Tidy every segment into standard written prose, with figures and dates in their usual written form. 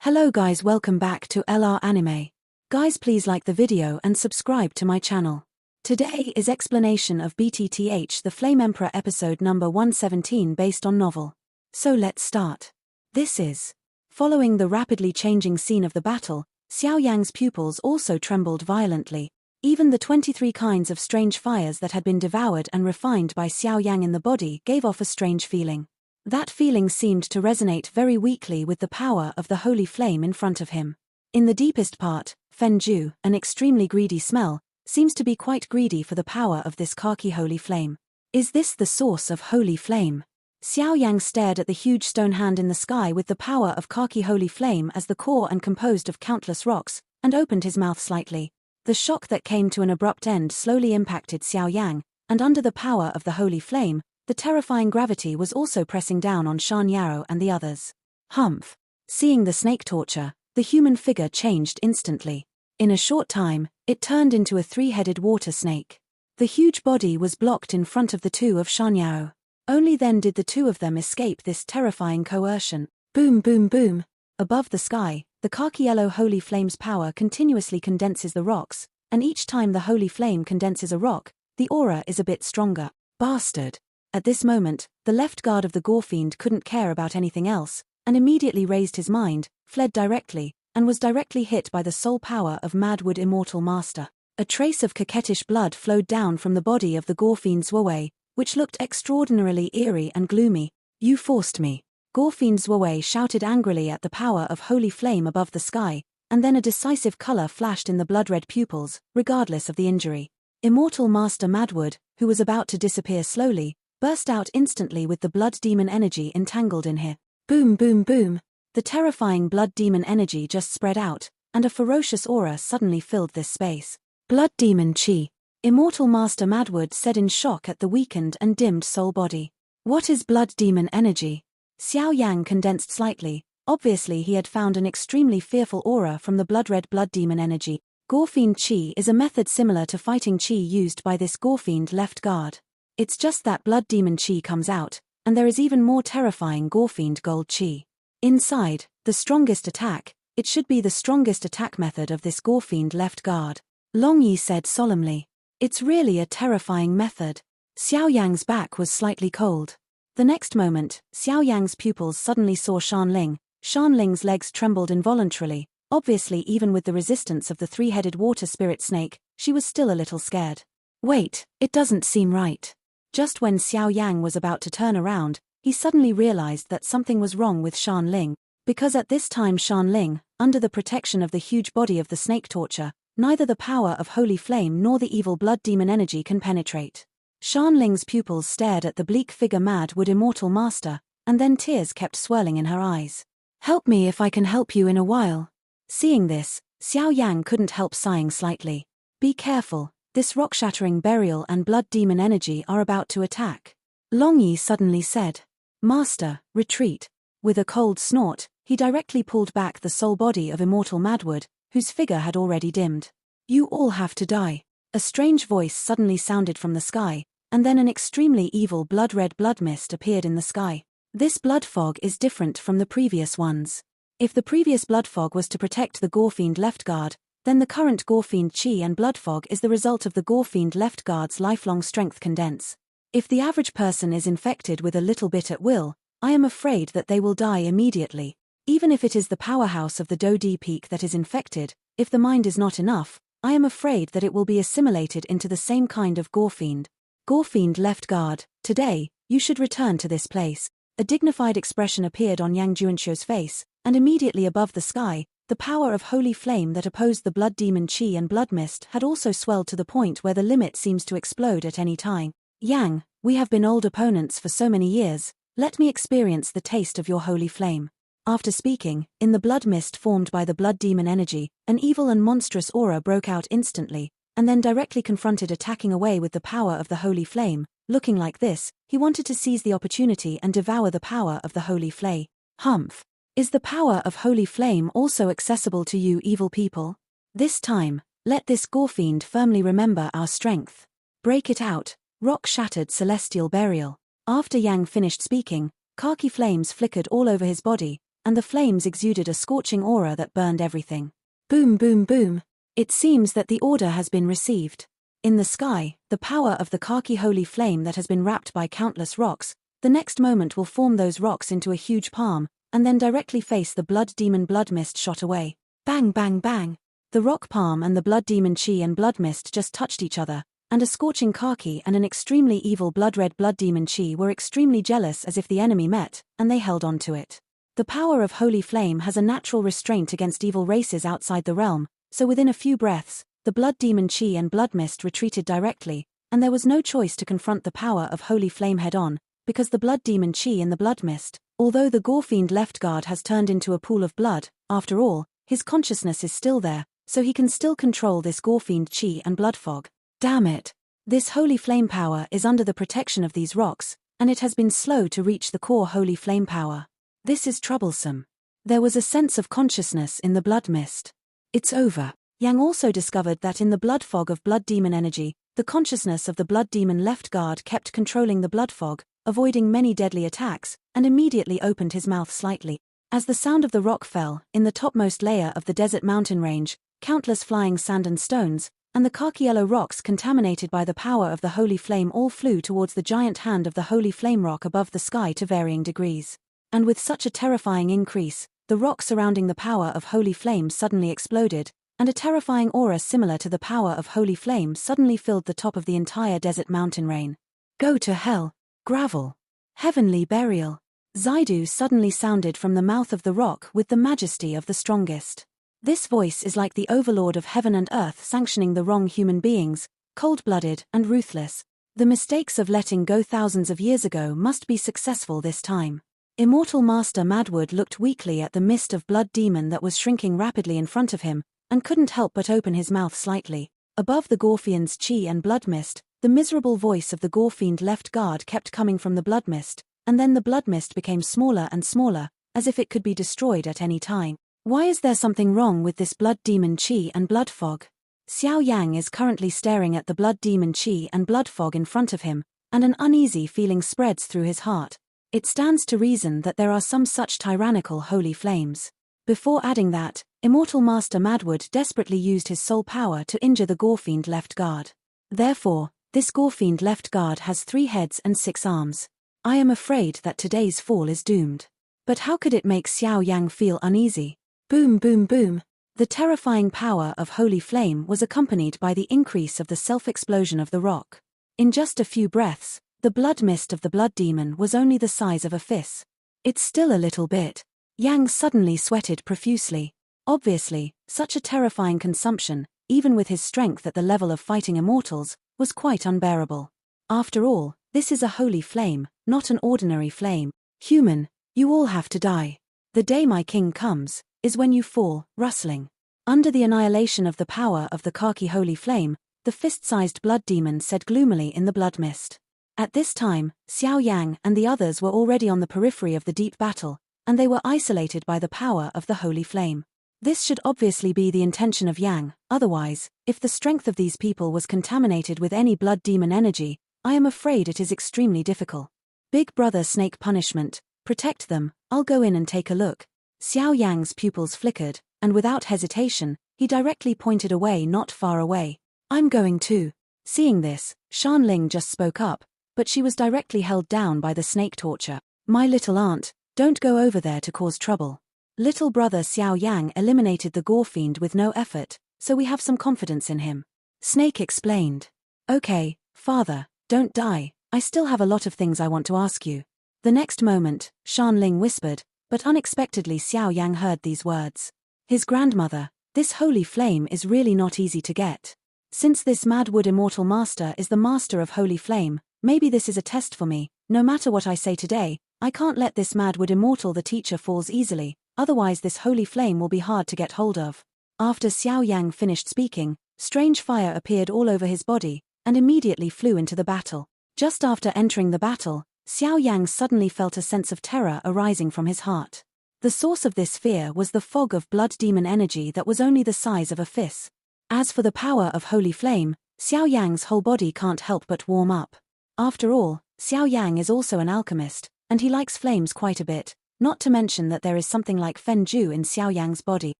Hello guys, welcome back to LR Anime. Guys, please like the video and subscribe to my channel. Today is explanation of BTTH the Flame Emperor episode number 117 based on novel. So let's start. This is. Following the rapidly changing scene of the battle, Xiao Yan's pupils also trembled violently. Even the 23 kinds of strange fires that had been devoured and refined by Xiao Yan in the body gave off a strange feeling. That feeling seemed to resonate very weakly with the power of the holy flame in front of him. In the deepest part, Fenju, an extremely greedy smell, seems to be quite greedy for the power of this khaki holy flame. Is this the source of holy flame? Xiao Yang stared at the huge stone hand in the sky with the power of khaki holy flame as the core and composed of countless rocks, and opened his mouth slightly. The shock that came to an abrupt end slowly impacted Xiao Yang, and under the power of the holy flame, the terrifying gravity was also pressing down on Shan Yarrow and the others. Humph! Seeing the snake torture, the human figure changed instantly. In a short time, it turned into a three-headed water snake. The huge body was blocked in front of the two of Shan Yarrow. Only then did the two of them escape this terrifying coercion. Boom, boom, boom! Above the sky, the khaki yellow holy flame's power continuously condenses the rocks, and each time the holy flame condenses a rock, the aura is a bit stronger. Bastard! At this moment, the left guard of the Gore-Fiend couldn't care about anything else, and immediately raised his mind, fled directly, and was directly hit by the soul power of Madwood Immortal Master. A trace of coquettish blood flowed down from the body of the Gore-Fiend Zwawei, which looked extraordinarily eerie and gloomy. You forced me. Gore-Fiend Zwawei shouted angrily at the power of holy flame above the sky, and then a decisive color flashed in the blood-red pupils, regardless of the injury. Immortal Master Madwood, who was about to disappear slowly, burst out instantly with the blood demon energy entangled in here. Boom, boom, boom! The terrifying blood demon energy just spread out, and a ferocious aura suddenly filled this space. Blood demon chi! Immortal Master Madwood said in shock at the weakened and dimmed soul body. What is blood demon energy? Xiao Yang condensed slightly. Obviously he had found an extremely fearful aura from the blood-red blood demon energy. Gore-Fiend chi is a method similar to fighting chi used by this Gore-Fiend left guard. It's just that blood demon chi comes out, and there is even more terrifying Gore-Fiend gold chi. Inside, the strongest attack, it should be the strongest attack method of this Gore-Fiend left guard. Long Yi said solemnly. It's really a terrifying method. Xiao Yang's back was slightly cold. The next moment, Xiao Yang's pupils suddenly saw Shan Ling. Shan Ling's legs trembled involuntarily. Obviously, even with the resistance of the three-headed water spirit snake, she was still a little scared. Wait, it doesn't seem right. Just when Xiao Yang was about to turn around, he suddenly realized that something was wrong with Shan Ling, because at this time Shan Ling, under the protection of the huge body of the snake torture, neither the power of holy flame nor the evil blood demon energy can penetrate. Shan Ling's pupils stared at the bleak figure Madwood Immortal Master, and then tears kept swirling in her eyes. Help me if I can help you in a while. Seeing this, Xiao Yang couldn't help sighing slightly. Be careful. This rock-shattering burial and blood demon energy are about to attack. Long Yi suddenly said. Master, retreat. With a cold snort, he directly pulled back the soul body of Immortal Madwood, whose figure had already dimmed. You all have to die. A strange voice suddenly sounded from the sky, and then an extremely evil blood-red blood mist appeared in the sky. This blood fog is different from the previous ones. If the previous blood fog was to protect the Gore-Fiend left guard, then the current Gore-Fiend chi and blood fog is the result of the Gore-Fiend left guard's lifelong strength condense. If the average person is infected with a little bit at will, I am afraid that they will die immediately. Even if it is the powerhouse of the Dodi peak that is infected, if the mind is not enough, I am afraid that it will be assimilated into the same kind of Gore-Fiend. Gore-Fiend left guard, today, you should return to this place. A dignified expression appeared on Yang Juanxio's face, and immediately above the sky, the power of holy flame that opposed the blood demon chi and blood mist had also swelled to the point where the limit seems to explode at any time. Yang, we have been old opponents for so many years, let me experience the taste of your holy flame. After speaking, in the blood mist formed by the blood demon energy, an evil and monstrous aura broke out instantly, and then directly confronted attacking away with the power of the holy flame. Looking like this, he wanted to seize the opportunity and devour the power of the holy flame. Humph! Is the power of holy flame also accessible to you evil people? This time, let this Gore-Fiend firmly remember our strength. Break it out, rock-shattered celestial burial. After Yang finished speaking, khaki flames flickered all over his body, and the flames exuded a scorching aura that burned everything. Boom, boom, boom. It seems that the order has been received. In the sky, the power of the khaki holy flame that has been wrapped by countless rocks, the next moment will form those rocks into a huge palm, and then directly face the blood demon blood mist shot away. Bang, bang, bang. The rock palm and the blood demon chi and blood mist just touched each other, and a scorching khaki and an extremely evil blood-red blood demon chi were extremely jealous as if the enemy met, and they held on to it. The power of holy flame has a natural restraint against evil races outside the realm, so within a few breaths, the blood demon chi and blood mist retreated directly, and there was no choice to confront the power of holy flame head-on, because the blood demon chi and the blood mist, although the gore-fiend left guard has turned into a pool of blood, after all, his consciousness is still there, so he can still control this gore-fiend chi and blood fog. Damn it! This holy flame power is under the protection of these rocks, and it has been slow to reach the core holy flame power. This is troublesome. There was a sense of consciousness in the blood mist. It's over. Yang also discovered that in the blood fog of blood demon energy, the consciousness of the blood demon left guard kept controlling the blood fog, avoiding many deadly attacks, and immediately opened his mouth slightly. As the sound of the rock fell, in the topmost layer of the desert mountain range, countless flying sand and stones, and the khaki yellow rocks contaminated by the power of the holy flame all flew towards the giant hand of the holy flame rock above the sky to varying degrees. And with such a terrifying increase, the rock surrounding the power of holy flame suddenly exploded, and a terrifying aura similar to the power of holy flame suddenly filled the top of the entire desert mountain range. Go to hell! Gravel! Heavenly burial! Zaidu suddenly sounded from the mouth of the rock with the majesty of the strongest. This voice is like the overlord of heaven and earth sanctioning the wrong human beings, cold-blooded and ruthless. The mistakes of letting go thousands of years ago must be successful this time. Immortal Master Madwood looked weakly at the mist of blood demon that was shrinking rapidly in front of him, and couldn't help but open his mouth slightly. Above the Gorfiend's chi and blood mist, the miserable voice of the Gorfiend left guard kept coming from the blood mist, and then the blood mist became smaller and smaller, as if it could be destroyed at any time. Why is there something wrong with this blood demon chi and blood fog? Xiao Yang is currently staring at the blood demon chi and blood fog in front of him, and an uneasy feeling spreads through his heart. It stands to reason that there are some such tyrannical holy flames. Before adding that, Immortal Master Madwood desperately used his soul power to injure the Gorfiend left guard. Therefore, this Gorfiend left guard has 3 heads and 6 arms. I am afraid that today's fall is doomed. But how could it make Xiao Yang feel uneasy? Boom, boom, boom. The terrifying power of holy flame was accompanied by the increase of the self-explosion of the rock. In just a few breaths, the blood mist of the blood demon was only the size of a fist. It's still a little bit. Yang suddenly sweated profusely. Obviously, such a terrifying consumption, even with his strength at the level of fighting immortals, was quite unbearable. After all, this is a holy flame, not an ordinary flame. Human, you all have to die. The day my king comes, is when you fall, rustling. Under the annihilation of the power of the khaki holy flame, the fist-sized blood demon said gloomily in the blood mist. At this time, Xiao Yang and the others were already on the periphery of the deep battle, and they were isolated by the power of the holy flame. This should obviously be the intention of Yang, otherwise, if the strength of these people was contaminated with any blood demon energy, I am afraid it is extremely difficult. Big brother snake punishment, protect them, I'll go in and take a look. Xiao Yang's pupils flickered, and without hesitation, he directly pointed away not far away. I'm going too. Seeing this, Shan Ling just spoke up, but she was directly held down by the snake torture. My little aunt, don't go over there to cause trouble. Little brother Xiao Yang eliminated the Gorfiend with no effort, so we have some confidence in him. Snake explained. Okay, father, don't die, I still have a lot of things I want to ask you. The next moment, Shan Ling whispered, but unexpectedly Xiao Yang heard these words. His grandmother, this holy flame is really not easy to get. Since this Madwood Immortal Master is the master of holy flame, maybe this is a test for me. No matter what I say today, I can't let this Madwood Immortal the teacher falls easily, otherwise this holy flame will be hard to get hold of. After Xiao Yang finished speaking, strange fire appeared all over his body, and immediately flew into the battle. Just after entering the battle, Xiao Yang suddenly felt a sense of terror arising from his heart. The source of this fear was the fog of blood demon energy that was only the size of a fist. As for the power of holy flame, Xiao Yang's whole body can't help but warm up. After all, Xiao Yang is also an alchemist, and he likes flames quite a bit. not to mention that there is something like Fen Ju in Xiao Yang's body.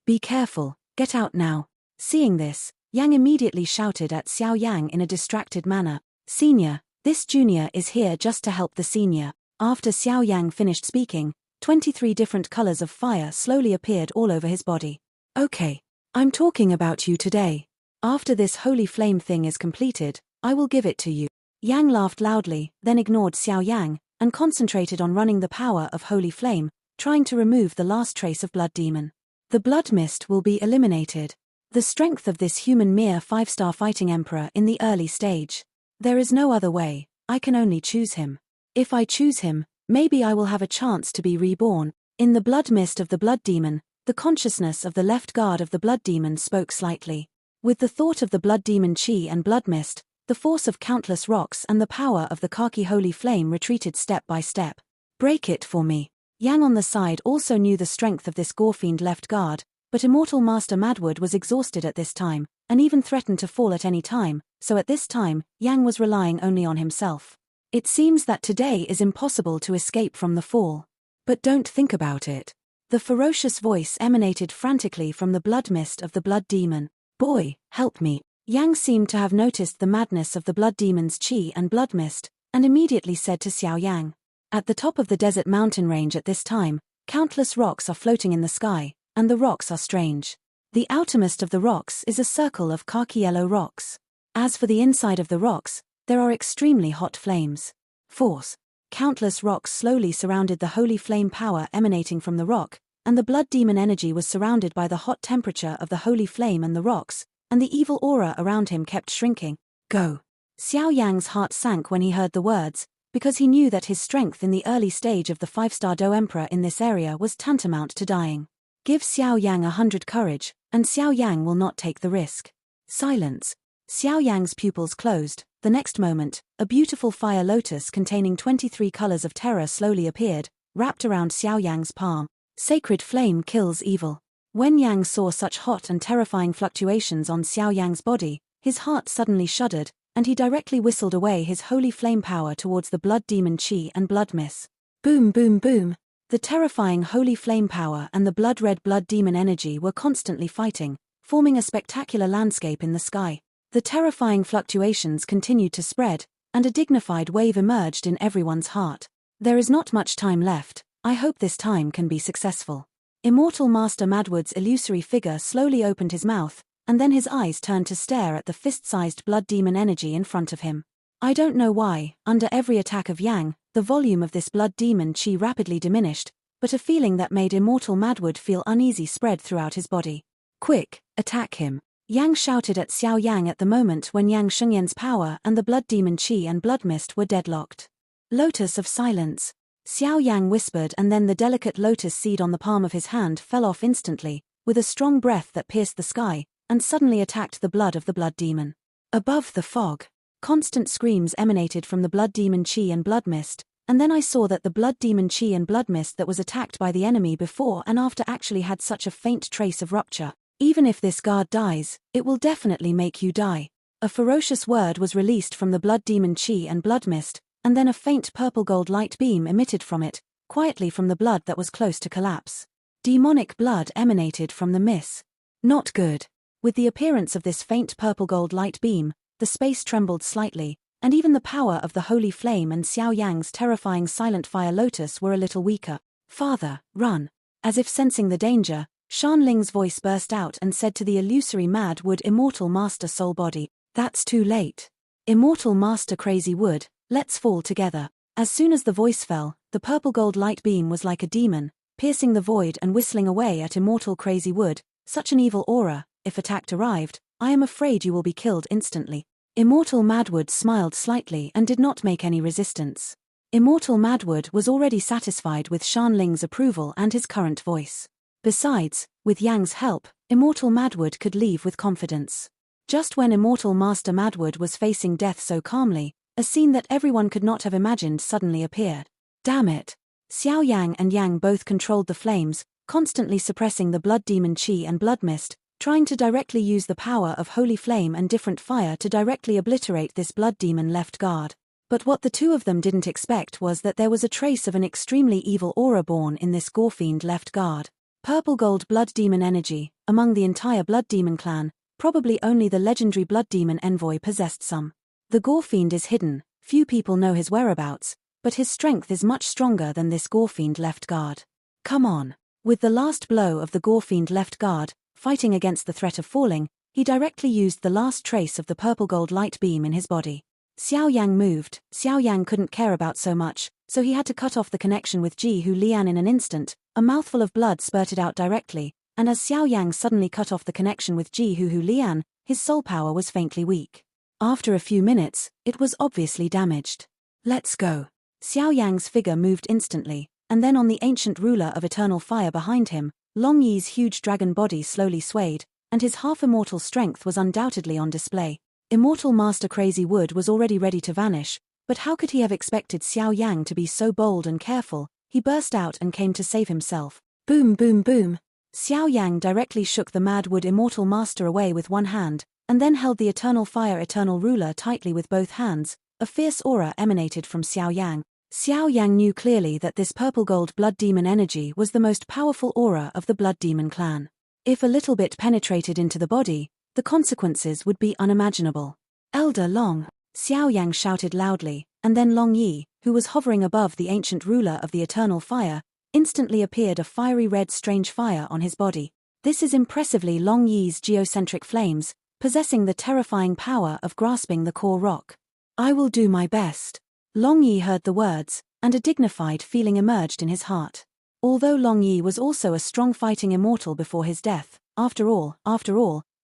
Be careful, get out now. Seeing this, Yang immediately shouted at Xiao Yang in a distracted manner, Senior, this junior is here just to help the senior. After Xiao Yang finished speaking, 23 different colors of fire slowly appeared all over his body. Okay, I'm talking about you today. After this holy flame thing is completed, I will give it to you. Yang laughed loudly, then ignored Xiao Yang, and concentrated on running the power of holy flame, trying to remove the last trace of blood demon. The blood mist will be eliminated. The strength of this human mere 5-star fighting emperor in the early stage. There is no other way, I can only choose him. If I choose him, maybe I will have a chance to be reborn. In the blood mist of the blood demon, the consciousness of the left guard of the blood demon spoke slightly. With the thought of the blood demon chi and blood mist, the force of countless rocks and the power of the khaki holy flame retreated step by step. Break it for me. Yang on the side also knew the strength of this gore-fiend left guard, but Immortal Master Madwood was exhausted at this time, and even threatened to fall at any time, so at this time, Yang was relying only on himself. It seems that today is impossible to escape from the fall. But don't think about it. The ferocious voice emanated frantically from the blood mist of the blood demon. Boy, help me. Yang seemed to have noticed the madness of the blood demon's chi and blood mist, and immediately said to Xiao Yang. At the top of the desert mountain range at this time, countless rocks are floating in the sky, and the rocks are strange. The outermost of the rocks is a circle of khaki yellow rocks. As for the inside of the rocks, there are extremely hot flames. Force. Countless rocks slowly surrounded the holy flame power emanating from the rock, and the blood demon energy was surrounded by the hot temperature of the holy flame and the rocks, and the evil aura around him kept shrinking. Go. Xiao Yang's heart sank when he heard the words, because he knew that his strength in the early stage of the 5-star Do Emperor in this area was tantamount to dying. Give Xiao Yang 100 courage, and Xiao Yang will not take the risk. Silence. Xiao Yang's pupils closed. The next moment, a beautiful fire lotus containing 23 colors of terror slowly appeared, wrapped around Xiao Yang's palm. Sacred flame kills evil. When Yang saw such hot and terrifying fluctuations on Xiao Yang's body, his heart suddenly shuddered, and he directly whistled away his holy flame power towards the blood demon chi and blood mist. Boom boom boom. The terrifying holy flame power and the blood-red blood demon energy were constantly fighting, forming a spectacular landscape in the sky. The terrifying fluctuations continued to spread, and a dignified wave emerged in everyone's heart. There is not much time left, I hope this time can be successful. Immortal Master Madwood's illusory figure slowly opened his mouth, and then his eyes turned to stare at the fist-sized blood demon energy in front of him. I don't know why, under every attack of Yang, the volume of this blood demon chi rapidly diminished, but a feeling that made Immortal Madwood feel uneasy spread throughout his body. Quick, attack him. Yang shouted at Xiao Yang at the moment when Yang Shengyan's power and the blood demon chi and blood mist were deadlocked. Lotus of silence. Xiao Yang whispered, and then the delicate lotus seed on the palm of his hand fell off instantly, with a strong breath that pierced the sky, and suddenly attacked the blood of the blood demon. Above the fog, constant screams emanated from the blood demon chi and blood mist, and then I saw that the blood demon chi and blood mist that was attacked by the enemy before and after actually had such a faint trace of rupture. Even if this guard dies, it will definitely make you die. A ferocious word was released from the blood demon chi and blood mist, and then a faint purple-gold light beam emitted from it, quietly from the blood that was close to collapse. Demonic blood emanated from the mist. Not good. With the appearance of this faint purple-gold light beam, the space trembled slightly, and even the power of the holy flame and Xiao Yang's terrifying silent fire lotus were a little weaker. Father, run. As if sensing the danger, Shan Ling's voice burst out and said to the illusory Mad Wood Immortal Master Soul Body, "That's too late. Immortal Master Crazy Wood, let's fall together." As soon as the voice fell, the purple-gold light beam was like a demon, piercing the void and whistling away at Immortal Crazy Wood. Such an evil aura, if attacked arrived, I am afraid you will be killed instantly. Immortal Madwood smiled slightly and did not make any resistance. Immortal Madwood was already satisfied with Shan Ling's approval and his current voice. Besides, with Yang's help, Immortal Madwood could leave with confidence. Just when Immortal Master Madwood was facing death so calmly, a scene that everyone could not have imagined suddenly appeared. Damn it! Xiao Yang and Yang both controlled the flames, constantly suppressing the blood demon chi and blood mist, trying to directly use the power of holy flame and different fire to directly obliterate this blood demon left guard. But what the two of them didn't expect was that there was a trace of an extremely evil aura born in this gore-fiend left guard. Purple gold blood demon energy. Among the entire blood demon clan, probably only the legendary blood demon envoy possessed some. The gore-fiend is hidden, few people know his whereabouts, but his strength is much stronger than this gore-fiend left guard. Come on. With the last blow of the gore-fiend left guard, fighting against the threat of falling, he directly used the last trace of the purple gold light beam in his body. Xiao Yang moved. Xiao Yang couldn't care about so much, so he had to cut off the connection with Ji Hu Lian in an instant. A mouthful of blood spurted out directly, and as Xiao Yang suddenly cut off the connection with Ji Hu Lian, his soul power was faintly weak. After a few minutes, it was obviously damaged. Let's go. Xiao Yang's figure moved instantly, and then on the ancient ruler of eternal fire behind him, Long Yi's huge dragon body slowly swayed, and his half-immortal strength was undoubtedly on display. Immortal Master Crazy Wood was already ready to vanish, but how could he have expected Xiao Yang to be so bold and careful? He burst out and came to save himself. Boom boom boom. Xiao Yang directly shook the Mad Wood Immortal Master away with one hand, and then held the Eternal Fire Eternal Ruler tightly with both hands. A fierce aura emanated from Xiao Yang. Xiao Yang knew clearly that this purple gold blood demon energy was the most powerful aura of the blood demon clan. If a little bit penetrated into the body, the consequences would be unimaginable. Elder Long, Xiao Yang shouted loudly, and then Long Yi, who was hovering above the ancient ruler of the eternal fire, instantly appeared a fiery red strange fire on his body. This is impressively Long Yi's geocentric flames, possessing the terrifying power of grasping the core rock. I will do my best. Long Yi heard the words, and a dignified feeling emerged in his heart. Although Long Yi was also a strong fighting immortal before his death, after all,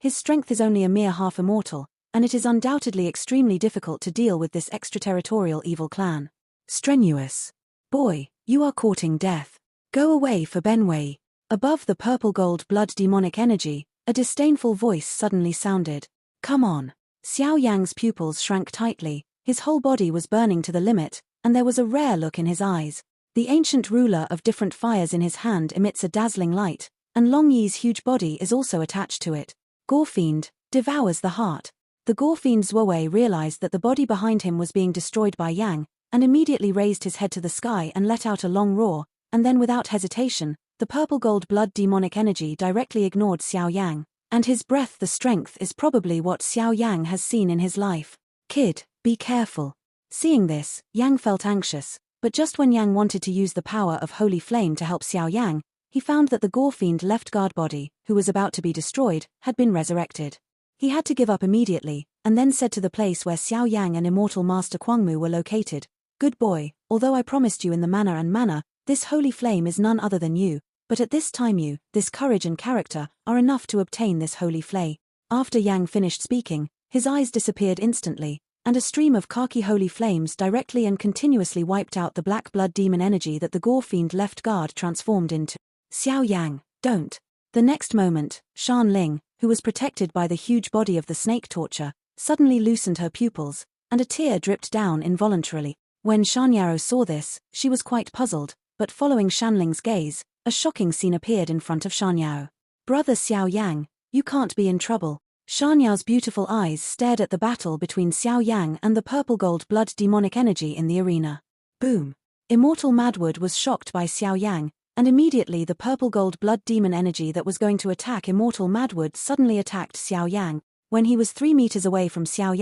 his strength is only a mere half-immortal, and it is undoubtedly extremely difficult to deal with this extraterritorial evil clan. Strenuous. Boy, you are courting death. Go away for Benway. Above the purple gold blood demonic energy, a disdainful voice suddenly sounded. Come on. Xiao Yang's pupils shrank tightly, his whole body was burning to the limit, and there was a rare look in his eyes. The ancient ruler of different fires in his hand emits a dazzling light, and Long Yi's huge body is also attached to it. Gore-fiend, devours the heart. The Gore-fiend Zhuowei realized that the body behind him was being destroyed by Yang, and immediately raised his head to the sky and let out a long roar, and then without hesitation, the purple gold blood demonic energy directly ignored Xiao Yang, and his breath the strength is probably what Xiao Yang has seen in his life. Kid, be careful. Seeing this, Yang felt anxious, but just when Yang wanted to use the power of Holy Flame to help Xiao Yang, he found that the Gore-fiend left guard body, who was about to be destroyed, had been resurrected. He had to give up immediately, and then said to the place where Xiao Yang and Immortal Master Kwangmu were located, Good boy, although I promised you in the manner, this holy flame is none other than you, but at this time you, this courage and character, are enough to obtain this holy flame. After Yang finished speaking, his eyes disappeared instantly, and a stream of khaki holy flames directly and continuously wiped out the black blood demon energy that the Gore-fiend left guard transformed into. Xiao Yang, don't. The next moment, Shan Ling, who was protected by the huge body of the snake torture, suddenly loosened her pupils, and a tear dripped down involuntarily. When Shan Yao saw this, she was quite puzzled, but following Shan Ling's gaze, a shocking scene appeared in front of Shan Yao. Brother Xiao Yang, you can't be in trouble. Shan Yao's beautiful eyes stared at the battle between Xiao Yang and the purple gold blood demonic energy in the arena. Boom. Immortal Madwood was shocked by Xiao Yang, and immediately the purple gold blood demon energy that was going to attack Immortal Madwood suddenly attacked Xiao Yang. When he was 3 meters away from Xiao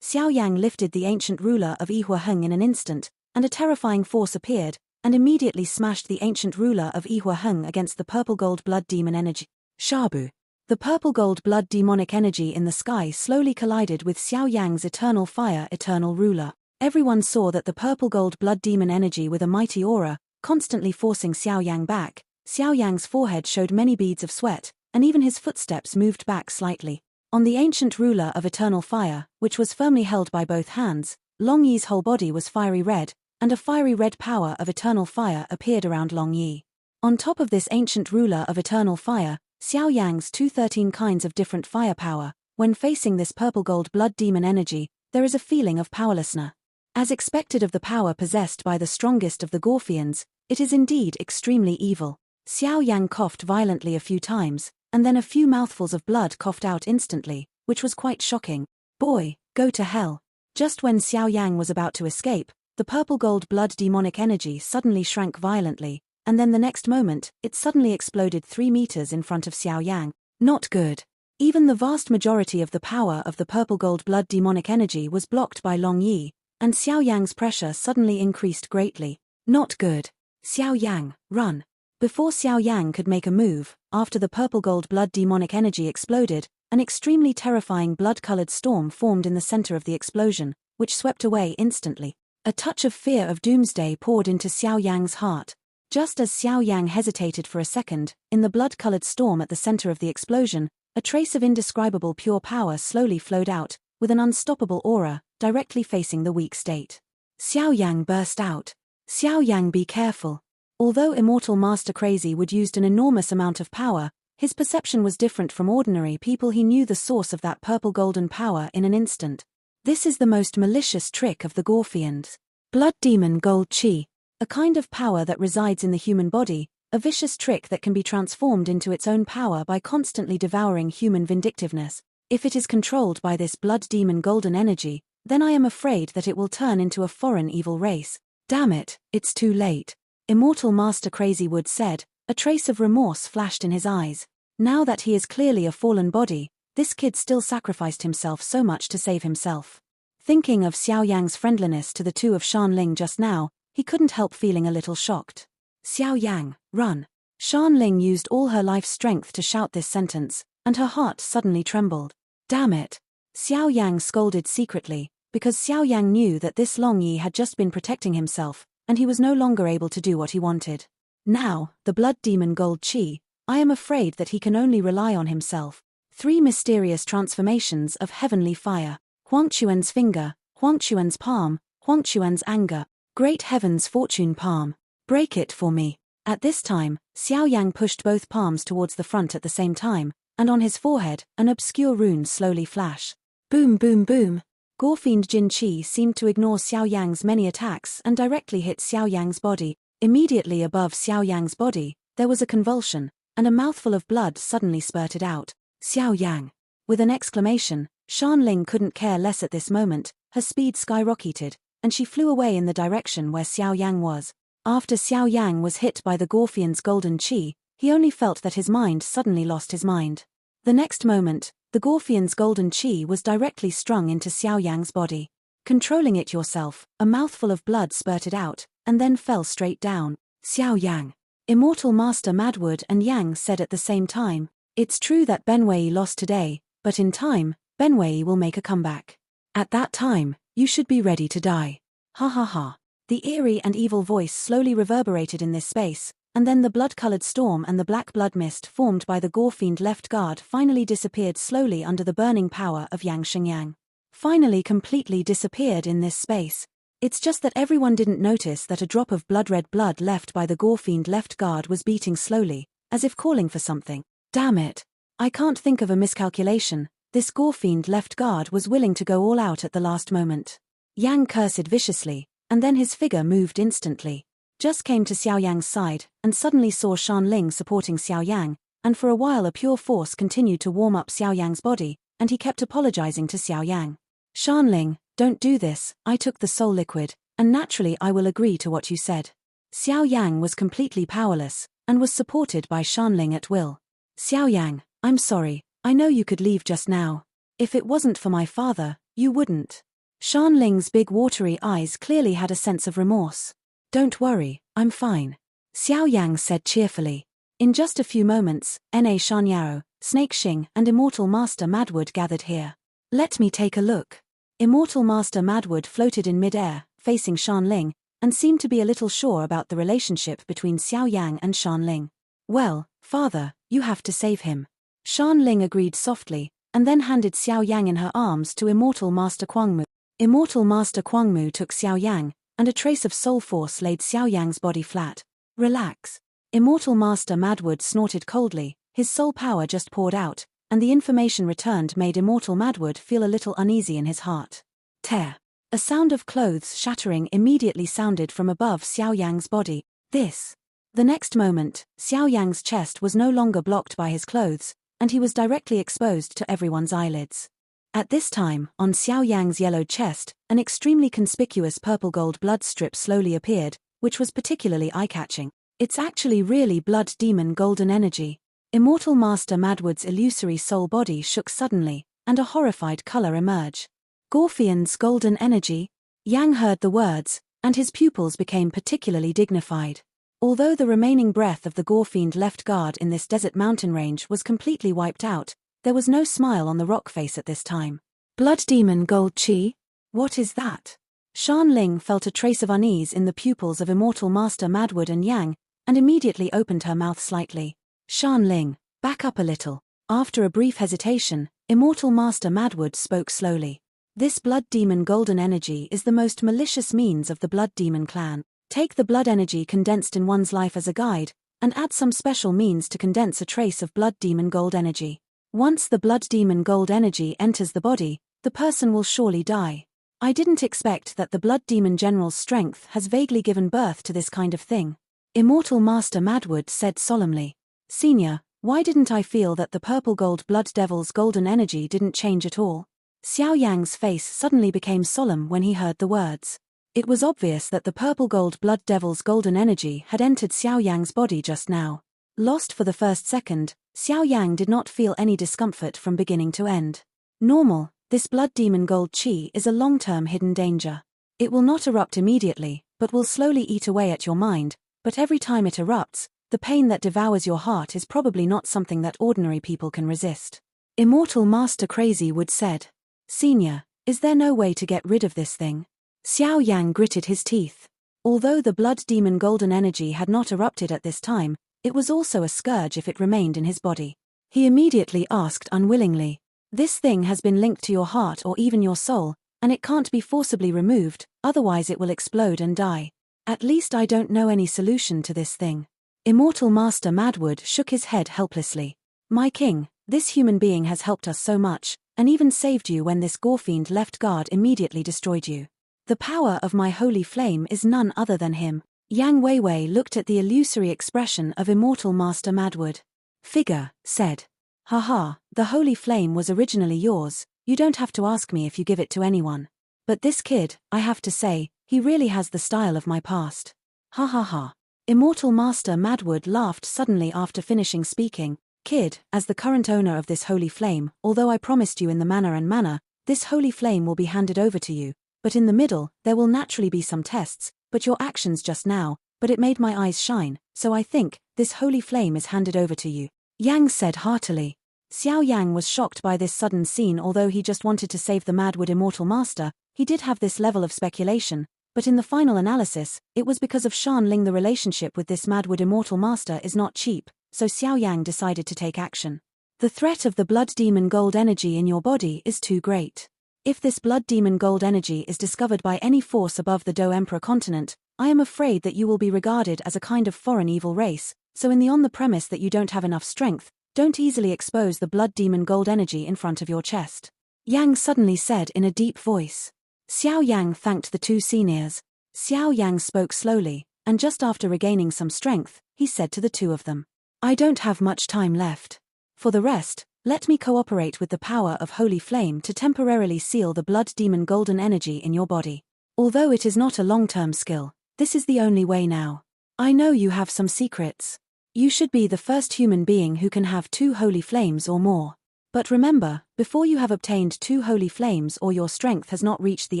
Yang lifted the ancient ruler of Yihua Heng in an instant, and a terrifying force appeared, and immediately smashed the ancient ruler of Yihua Heng against the purple gold blood demon energy. Shabu. The purple gold blood demonic energy in the sky slowly collided with Xiao Yang's eternal fire eternal ruler. Everyone saw that the purple gold blood demon energy with a mighty aura, constantly forcing Xiao Yang back. Xiao Yang's forehead showed many beads of sweat, and even his footsteps moved back slightly. On the ancient ruler of eternal fire, which was firmly held by both hands, Long Yi's whole body was fiery red, and a fiery red power of eternal fire appeared around Long Yi. On top of this ancient ruler of eternal fire, Xiao Yang's 13 kinds of different firepower. When facing this purple gold blood demon energy, there is a feeling of powerlessness. As expected of the power possessed by the strongest of the Gorfians, it is indeed extremely evil. Xiao Yang coughed violently a few times, and then a few mouthfuls of blood coughed out instantly, which was quite shocking. Boy, go to hell. Just when Xiao Yang was about to escape, the purple gold blood demonic energy suddenly shrank violently, and then the next moment, it suddenly exploded 3 meters in front of Xiao Yang. Not good. Even the vast majority of the power of the purple gold blood demonic energy was blocked by Long Yi, and Xiao Yang's pressure suddenly increased greatly. Not good. Xiao Yang, run. Before Xiao Yang could make a move, after the purple gold blood demonic energy exploded, an extremely terrifying blood-colored storm formed in the center of the explosion, which swept away instantly. A touch of fear of doomsday poured into Xiao Yang's heart. Just as Xiao Yang hesitated for a second, in the blood-colored storm at the center of the explosion, a trace of indescribable pure power slowly flowed out, with an unstoppable aura, directly facing the weak state. Xiao Yang burst out. Xiao Yang, be careful. Although Immortal Master Crazy would used an enormous amount of power, his perception was different from ordinary people. He knew the source of that purple golden power in an instant. This is the most malicious trick of the Gorfians. Blood Demon Gold Chi. A kind of power that resides in the human body, a vicious trick that can be transformed into its own power by constantly devouring human vindictiveness. If it is controlled by this blood demon golden energy, then I am afraid that it will turn into a foreign evil race. Damn it, it's too late. Immortal Master Crazy Wood said, a trace of remorse flashed in his eyes. Now that he is clearly a fallen body, this kid still sacrificed himself so much to save himself. Thinking of Xiao Yang's friendliness to the two of Shanling just now, he couldn't help feeling a little shocked. Xiao Yang, run. Shanling used all her life strength to shout this sentence, and her heart suddenly trembled. Damn it. Xiao Yang scolded secretly, because Xiao Yang knew that this Long Yi had just been protecting himself, and he was no longer able to do what he wanted. Now, the blood demon Gold Chi, I am afraid that he can only rely on himself. 3 mysterious transformations of heavenly fire. Huangquan's finger, Huangquan's palm, Huangquan's anger. Great heaven's fortune palm. Break it for me. At this time, Xiao Yang pushed both palms towards the front at the same time, and on his forehead, an obscure rune slowly flashed. Boom boom boom. Gorfiend Jin Chi seemed to ignore Xiao Yang's many attacks and directly hit Xiao Yang's body. Immediately above Xiao Yang's body, there was a convulsion, and a mouthful of blood suddenly spurted out. Xiao Yang. With an exclamation, Shanling couldn't care less at this moment. Her speed skyrocketed, and she flew away in the direction where Xiao Yang was. After Xiao Yang was hit by the Gorfian's golden chi, he only felt that his mind suddenly lost his mind. The next moment, the Gorfian's golden chi was directly strung into Xiao Yang's body. Controlling it yourself, a mouthful of blood spurted out, and then fell straight down. Xiao Yang. Immortal Master Madwood and Yang said at the same time, it's true that Benwei lost today, but in time, Benwei will make a comeback. At that time, you should be ready to die. Ha ha ha. The eerie and evil voice slowly reverberated in this space, and then the blood-colored storm and the black blood mist formed by the Gorfiend left guard finally disappeared slowly under the burning power of Yang Shengyang. Finally completely disappeared in this space. It's just that everyone didn't notice that a drop of blood-red blood left by the Gorfiend left guard was beating slowly, as if calling for something. Damn it. I can't think of a miscalculation. This Gorfiend left guard was willing to go all out at the last moment. Yang cursed viciously, and then his figure moved instantly. Just came to Xiao Yang's side, and suddenly saw Shanling supporting Xiao Yang, and for a while a pure force continued to warm up Xiao Yang's body, and he kept apologizing to Xiao Yang. Shanling, don't do this, I took the soul liquid, and naturally I will agree to what you said. Xiao Yang was completely powerless, and was supported by Shanling at will. Xiao Yang, I'm sorry, I know you could leave just now. If it wasn't for my father, you wouldn't. Shanling's big watery eyes clearly had a sense of remorse. Don't worry, I'm fine. Xiao Yang said cheerfully. In just a few moments, N.A. Shanyao, Snake Xing and Immortal Master Madwood gathered here. Let me take a look. Immortal Master Madwood floated in mid-air, facing Shanling, and seemed to be a little sure about the relationship between Xiao Yang and Shanling. Well, father, you have to save him. Shanling agreed softly, and then handed Xiao Yang in her arms to Immortal Master Kuangmu. Immortal Master Kuangmu took Xiao Yang, and a trace of soul force laid Xiao Yang's body flat. Relax. Immortal Master Madwood snorted coldly, his soul power just poured out, and the information returned made Immortal Madwood feel a little uneasy in his heart. Tear. A sound of clothes shattering immediately sounded from above Xiao Yang's body. This. The next moment, Xiao Yang's chest was no longer blocked by his clothes, and he was directly exposed to everyone's eyelids. At this time, on Xiao Yang's yellowed chest, an extremely conspicuous purple-gold blood strip slowly appeared, which was particularly eye-catching. It's actually really blood demon golden energy. Immortal Master Madwood's illusory soul body shook suddenly, and a horrified color emerged. Gorfian's golden energy? Yang heard the words, and his pupils became particularly dignified. Although the remaining breath of the Gorfiend left guard in this desert mountain range was completely wiped out, there was no smile on the rock face at this time. Blood demon gold chi? What is that? Shan Ling felt a trace of unease in the pupils of Immortal Master Madwood and Yang, and immediately opened her mouth slightly. Shan Ling, back up a little. After a brief hesitation, Immortal Master Madwood spoke slowly. This blood demon golden energy is the most malicious means of the blood demon clan. Take the blood energy condensed in one's life as a guide, and add some special means to condense a trace of blood demon gold energy. Once the blood demon gold energy enters the body, the person will surely die. I didn't expect that the blood demon general's strength has vaguely given birth to this kind of thing. Immortal Master Madwood said solemnly. Senior, why didn't I feel that the purple gold blood devil's golden energy didn't change at all? Xiao Yang's face suddenly became solemn when he heard the words. It was obvious that the purple gold blood devil's golden energy had entered Xiao Yang's body just now. Lost for the first second, Xiao Yang did not feel any discomfort from beginning to end. Normal, this blood demon gold chi is a long-term hidden danger. It will not erupt immediately, but will slowly eat away at your mind, but every time it erupts, the pain that devours your heart is probably not something that ordinary people can resist. Immortal Master Crazy Wood said. Senior, is there no way to get rid of this thing? Xiao Yang gritted his teeth. Although the blood demon golden energy had not erupted at this time, it was also a scourge if it remained in his body. He immediately asked unwillingly. This thing has been linked to your heart or even your soul, and it can't be forcibly removed, otherwise it will explode and die. At least I don't know any solution to this thing. Immortal Master Madwood shook his head helplessly. My king, this human being has helped us so much, and even saved you when this Gorfiend left guard immediately destroyed you. The power of my holy flame is none other than him. Yang Weiwei looked at the illusory expression of Immortal Master Madwood. Figure, said. Haha, the holy flame was originally yours, you don't have to ask me if you give it to anyone. But this kid, I have to say, he really has the style of my past. Ha ha ha. Immortal Master Madwood laughed suddenly after finishing speaking. Kid, as the current owner of this holy flame, although I promised you in the manner, this holy flame will be handed over to you, but in the middle, there will naturally be some tests, but your actions just now, but it made my eyes shine, so I think, this holy flame is handed over to you. Yang said heartily. Xiao Yang was shocked by this sudden scene. Although he just wanted to save the Madwood Immortal Master, he did have this level of speculation, but in the final analysis, it was because of Shan Ling. The relationship with this Madwood Immortal Master is not cheap, so Xiao Yang decided to take action. The threat of the blood demon gold energy in your body is too great. If this blood demon gold energy is discovered by any force above the Do Emperor continent, I am afraid that you will be regarded as a kind of foreign evil race, so on the premise that you don't have enough strength, don't easily expose the blood demon gold energy in front of your chest. Yang suddenly said in a deep voice. Xiao Yang thanked the two seniors. Xiao Yang spoke slowly, and just after regaining some strength, he said to the two of them. I don't have much time left. For the rest, let me cooperate with the power of Holy Flame to temporarily seal the blood demon golden energy in your body. Although it is not a long-term skill, this is the only way now. I know you have some secrets. You should be the first human being who can have 2 holy flames or more. But remember, before you have obtained 2 holy flames or your strength has not reached the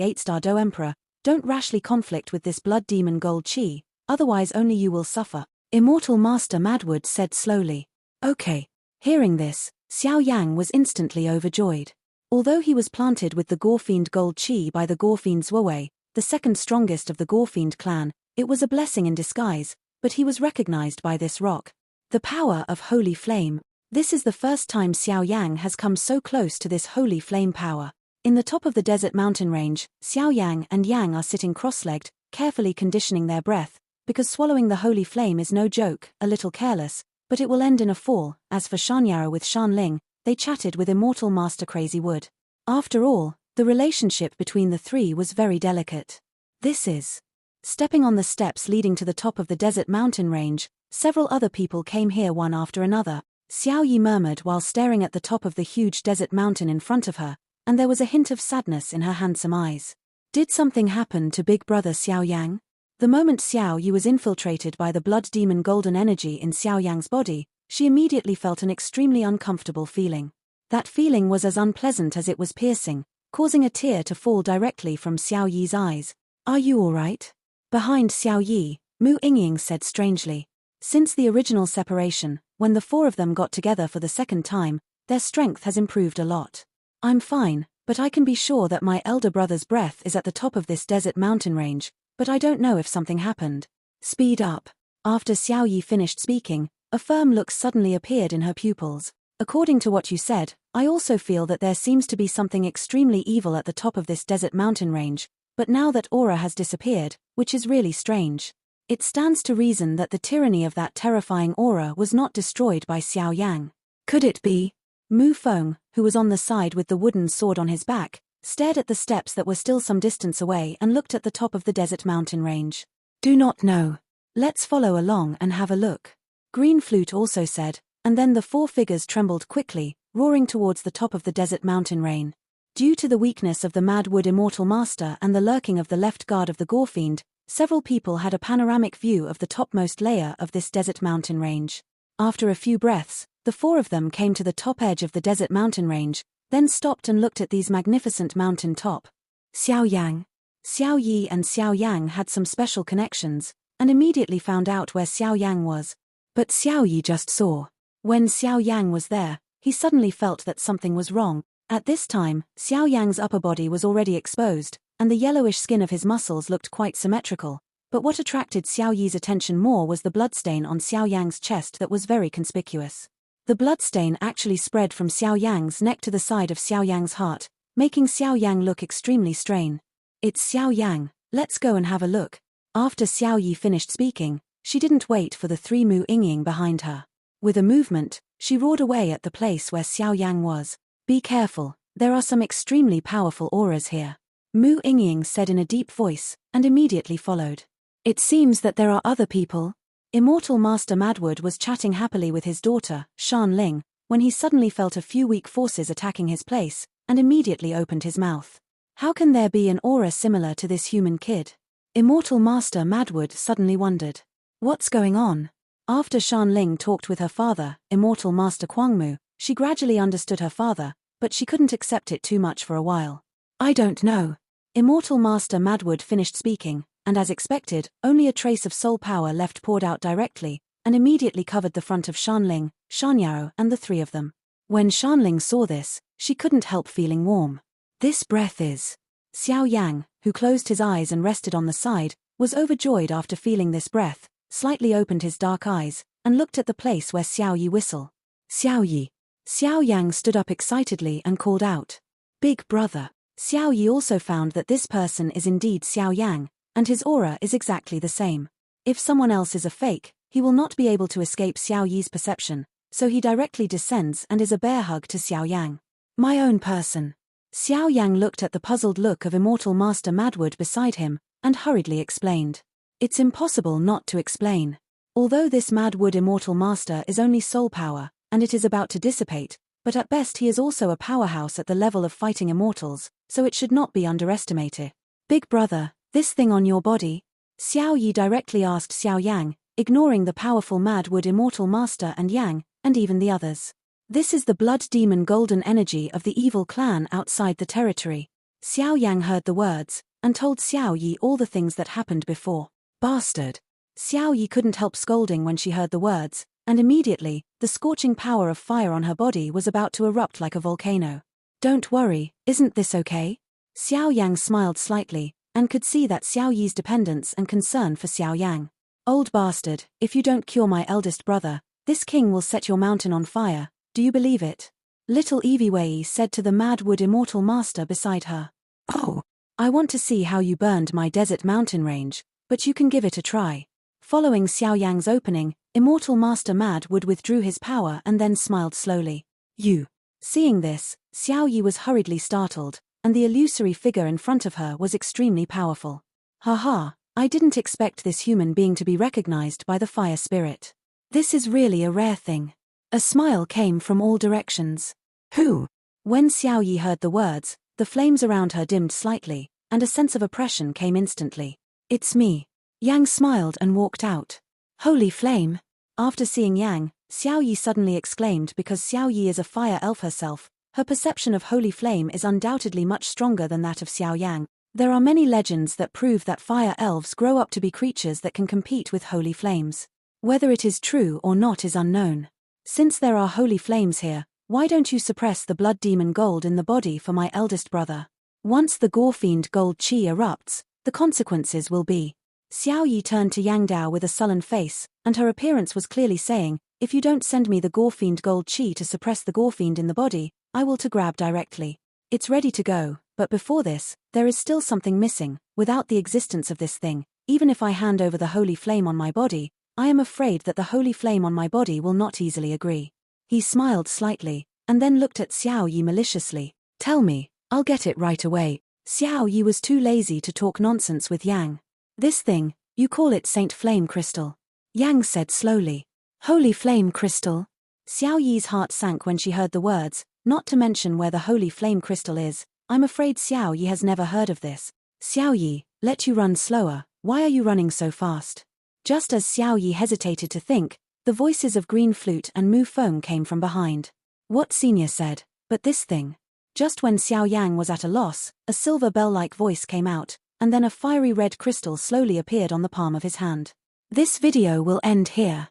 8-star Do Emperor, don't rashly conflict with this blood demon gold chi, otherwise only you will suffer. Immortal Master Madwood said slowly. Okay. Hearing this, Xiao Yang was instantly overjoyed. Although he was planted with the Gorfiend gold chi by the Gorfiend Zwawei, the second strongest of the Gorfiend clan, it was a blessing in disguise, but he was recognized by this rock. The power of Holy Flame. This is the first time Xiao Yang has come so close to this holy flame power. In the top of the desert mountain range, Xiao Yang and Yang are sitting cross-legged, carefully conditioning their breath, because swallowing the holy flame is no joke, a little careless, but it will end in a fall. As for Shanyara with Shan Ling, they chatted with Immortal Master Crazy Wood. After all, the relationship between the three was very delicate. This is. Stepping on the steps leading to the top of the desert mountain range, several other people came here one after another. Xiao Yi murmured while staring at the top of the huge desert mountain in front of her, and there was a hint of sadness in her handsome eyes. Did something happen to big brother Xiao Yang? The moment Xiao Yi was infiltrated by the blood demon golden energy in Xiao Yang's body, she immediately felt an extremely uncomfortable feeling. That feeling was as unpleasant as it was piercing, causing a tear to fall directly from Xiao Yi's eyes. Are you alright? Behind Xiao Yi, Mu Yingying said strangely. Since the original separation, when the four of them got together for the second time, their strength has improved a lot. I'm fine, but I can be sure that my elder brother's breath is at the top of this desert mountain range, but I don't know if something happened. Speed up. After Xiao Yi finished speaking, a firm look suddenly appeared in her pupils. According to what you said, I also feel that there seems to be something extremely evil at the top of this desert mountain range, but now that aura has disappeared, which is really strange. It stands to reason that the tyranny of that terrifying aura was not destroyed by Xiao Yang. Could it be? Mu Feng, who was on the side with the wooden sword on his back, stared at the steps that were still some distance away and looked at the top of the desert mountain range. Do not know. Let's follow along and have a look. Green Flute also said, and then the four figures trembled quickly, roaring towards the top of the desert mountain range. Due to the weakness of the Mad Wood Immortal Master and the lurking of the left guard of the Gorefiend, several people had a panoramic view of the topmost layer of this desert mountain range. After a few breaths, the four of them came to the top edge of the desert mountain range, then stopped and looked at these magnificent mountain top. Xiao Yang. Xiao Yi and Xiao Yang had some special connections, and immediately found out where Xiao Yang was. But Xiao Yi just saw. When Xiao Yang was there, he suddenly felt that something was wrong. At this time, Xiao Yang's upper body was already exposed, and the yellowish skin of his muscles looked quite symmetrical. But what attracted Xiao Yi's attention more was the bloodstain on Xiao Yang's chest that was very conspicuous. The bloodstain actually spread from Xiao Yang's neck to the side of Xiao Yang's heart, making Xiao Yang look extremely strained. It's Xiao Yang, let's go and have a look. After Xiao Yi finished speaking, she didn't wait for the three Mu Yingying behind her. With a movement, she roared away at the place where Xiao Yang was. Be careful, there are some extremely powerful auras here. Mu Yingying said in a deep voice, and immediately followed. It seems that there are other people. Immortal Master Madwood was chatting happily with his daughter, Shan Ling, when he suddenly felt a few weak forces attacking his place, and immediately opened his mouth. How can there be an aura similar to this human kid? Immortal Master Madwood suddenly wondered. What's going on? After Shan Ling talked with her father, Immortal Master Kwangmu, she gradually understood her father, but she couldn't accept it too much for a while. I don't know. Immortal Master Madwood finished speaking, and as expected, only a trace of soul power left poured out directly, and immediately covered the front of Shanling, Shanyao, and the three of them. When Shanling saw this, she couldn't help feeling warm. This breath is... Xiao Yang, who closed his eyes and rested on the side, was overjoyed after feeling this breath, slightly opened his dark eyes, and looked at the place where Xiao Yi whistle. Xiao Yi. Xiao Yang stood up excitedly and called out. Big brother. Xiao Yi also found that this person is indeed Xiao Yang, and his aura is exactly the same. If someone else is a fake, he will not be able to escape Xiao Yi's perception, so he directly descends and is a bear hug to Xiao Yang. My own person. Xiao Yang looked at the puzzled look of Immortal Master Madwood beside him, and hurriedly explained. It's impossible not to explain. Although this Madwood Immortal Master is only soul power, and it is about to dissipate, but at best he is also a powerhouse at the level of fighting immortals, so it should not be underestimated. Big brother, this thing on your body? Xiao Yi directly asked Xiao Yang, ignoring the powerful Madwood Immortal Master and Yang, and even the others. This is the blood demon golden energy of the evil clan outside the territory. Xiao Yang heard the words, and told Xiao Yi all the things that happened before. Bastard. Xiao Yi couldn't help scolding when she heard the words, and immediately, the scorching power of fire on her body was about to erupt like a volcano. Don't worry, isn't this okay? Xiao Yang smiled slightly, and could see that Xiao Yi's dependence and concern for Xiao Yang. Old bastard, if you don't cure my eldest brother, this king will set your mountain on fire, do you believe it? Little Evie Wei said to the Madwood Immortal Master beside her. Oh, I want to see how you burned my desert mountain range, but you can give it a try. Following Xiao Yang's opening, Immortal Master Madwood withdrew his power and then smiled slowly. You. Seeing this, Xiao Yi was hurriedly startled, and the illusory figure in front of her was extremely powerful. Haha, I didn't expect this human being to be recognized by the fire spirit. This is really a rare thing. A smile came from all directions. Who? When Xiao Yi heard the words, the flames around her dimmed slightly, and a sense of oppression came instantly. It's me. Yang smiled and walked out. Holy flame! After seeing Yang, Xiao Yi suddenly exclaimed because Xiao Yi is a fire elf herself. Her perception of holy flame is undoubtedly much stronger than that of Xiao Yang. There are many legends that prove that fire elves grow up to be creatures that can compete with holy flames. Whether it is true or not is unknown. Since there are holy flames here, why don't you suppress the blood demon gold in the body for my eldest brother? Once the gore-fiend gold chi erupts, the consequences will be. Xiao Yi turned to Yang Dao with a sullen face, and her appearance was clearly saying, if you don't send me the gore-fiend gold chi to suppress the gore-fiend in the body, I will to grab directly. It's ready to go, but before this, there is still something missing. Without the existence of this thing, even if I hand over the holy flame on my body, I am afraid that the holy flame on my body will not easily agree. He smiled slightly, and then looked at Xiao Yi maliciously. Tell me, I'll get it right away. Xiao Yi was too lazy to talk nonsense with Yang. This thing, you call it Saint Flame Crystal? Yang said slowly. Holy Flame Crystal? Xiao Yi's heart sank when she heard the words, not to mention where the Holy Flame Crystal is. I'm afraid Xiao Yi has never heard of this. Xiao Yi, let you run slower, why are you running so fast? Just as Xiao Yi hesitated to think, the voices of Green Flute and Mu Feng came from behind. What Senior said, but this thing. Just when Xiao Yang was at a loss, a silver bell-like voice came out, and then a fiery red crystal slowly appeared on the palm of his hand. This video will end here.